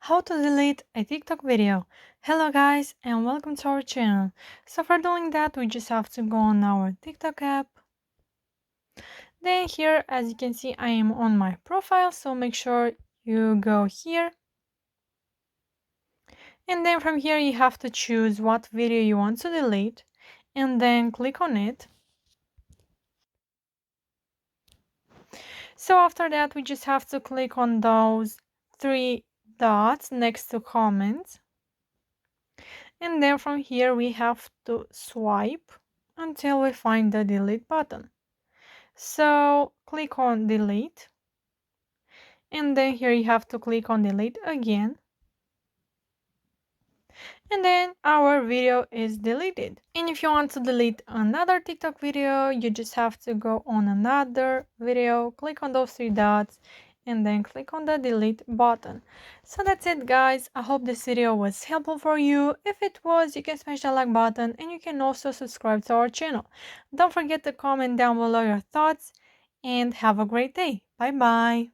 How to delete a TikTok video. Hello guys and welcome to our channel. So for doing that we just have to go on our TikTok app. Then here, as you can see, I am on my profile, so make sure you go here. And then from here you have to choose what video you want to delete and then click on it. So after that we just have to click on those three dots next to comments. And then from here we have to swipe until we find the delete button. So click on delete, and then here you have to click on delete again, and then our video is deleted. And if you want to delete another TikTok video, you just have to go on another video, click on those three dots, and then click on the delete button. So that's it guys. I hope this video was helpful for you. If it was, you can smash the like button and you can also subscribe to our channel. Don't forget to comment down below your thoughts and have a great day. Bye bye.